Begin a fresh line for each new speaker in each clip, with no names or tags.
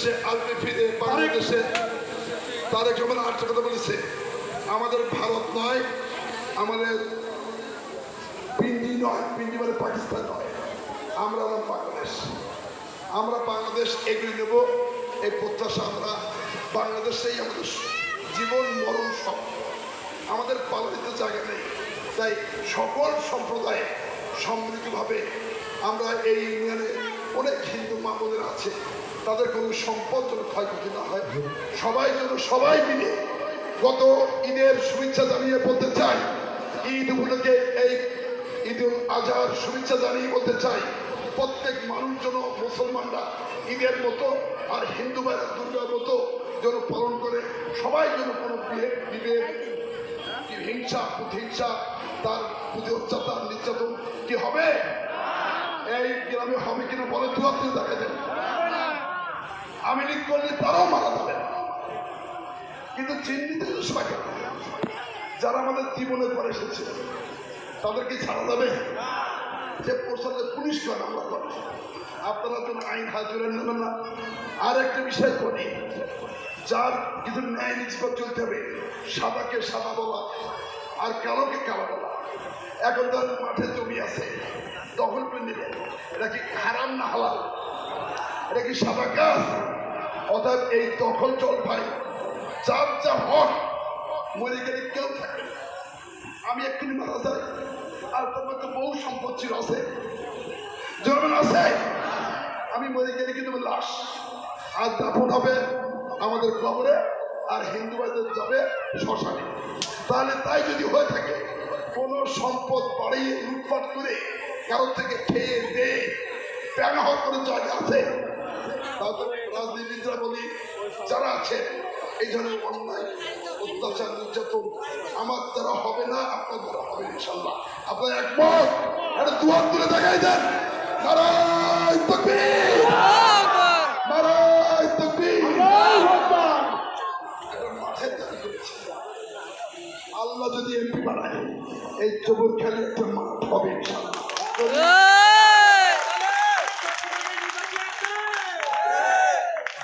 সে আসবে ফিরে বাংলাদেশে। তারেক রহমান আরেকটা কথা বলেছে, আমাদের ভারত নয়, আমাদের পিন্ডি নয়, পিন্ডি মানে পাকিস্তান নয়, আমরা হলাম বাংলাদেশ। আমরা বাংলাদেশ এগিয়ে নেব, এই প্রত্যাশা আমরা। বাংলাদেশেই আমাদের জীবন মরণ সব, আমাদের পালাতে জায়গা নেই। তাই সকল সম্প্রদায়ে সম্মিলিতভাবে আমরা এই ইউনিয়নে অনেক হিন্দু মা বোনেরা আছে, তাদের কোনো সম্পদ যেন ক্ষয়ক্ষতি না হয়, সবাই যেন সবাই মিলে গত ঈদের শুভেচ্ছা জানিয়ে বলতে চাই, ঈদ উপলক্ষে এই ঈদ উল আজহার শুভেচ্ছা জানিয়ে বলতে চাই, প্রত্যেক মানুষ যেন মুসলমানরা ঈদের মতো আর হিন্দু ভাইরা দুর্গার মতো যেন পালন করে, সবাই যেন কোনো বিভেদ, হিংসা, প্রতিহিংসা, তার প্রতি অত্যাচার নির্যাতন কি হবে এই গ্রামে হবে কিনা বলে দুয়ার দিয়ে দেখা যাবে। আমি লিখ করলে তারাও মারা যাবে, কিন্তু চিহ্নিত সবাই যারা আমাদের জীবনে পরে এসেছে তাদেরকে ছাড়া যাবে। যে প্রশাসনের পুলিশ করেন আমরা করেন, আপনারা তো আইন হাজির নেবেন না। আর একটা বিষয় করি, যার কিছু ন্যায় নিষ্পত্তি চলতে হবে, সাদাকে সাদা বলা আর কালোকে কালো বলা। এখন তার মাঠে জমি আছে, দখল করে নিলে এটা কি হারাম না হালাল? এটা কি সাদা কাজ? অর্থাৎ এই দখল চল ভাই, যার যা হক মরে গেলে কেউ থাকে। আমি এক্ষুনি মারা যাই, আর তার মধ্যে বহু সম্পত্তি আছে, জমিন আছে, আমি মরে গেলে কিন্তু লাশ আর দাফন হবে আমাদের কবরে, আর হিন্দু ভাইদের যাবে শ্মশানে। তাহলে তাই যদি হয়ে থাকে, কোনো সম্পদ বাড়িয়ে লুটপাট করে কারোর থেকে খেয়ে দিয়ে প্যাঙা হওয়ার কোনো জায়গা আছে? তাদের রাজনীতিবিদরা বলি যারা আছে, এই ধরনের অন্যায় অত্যাচার নির্যাতন আমার দ্বারা হবে না, আপনার দ্বারা হবে ইনশাল্লাহ। আপনার একমত? একটা দুয়ার তুলে দেখাই দেন। নারায়ে তাকবীর, নারায়ে তাকবীর। আল্লাহ যদি এমপি বানায়, এই চবর খেলে একটা মাঠ হবে ইনশাল্লাহ।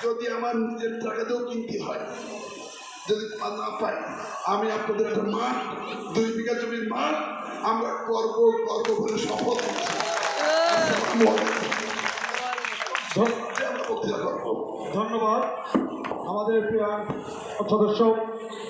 যদি আমার নিজের টাকাতেও কিনতে হয়, যদি না পাই, আমি আপনাদের একটা মাঠ, 2 বিঘা জমির মাঠ আমরা করবো করবো বলে শপথ
ধন্যবাদ আমাদের সদস্য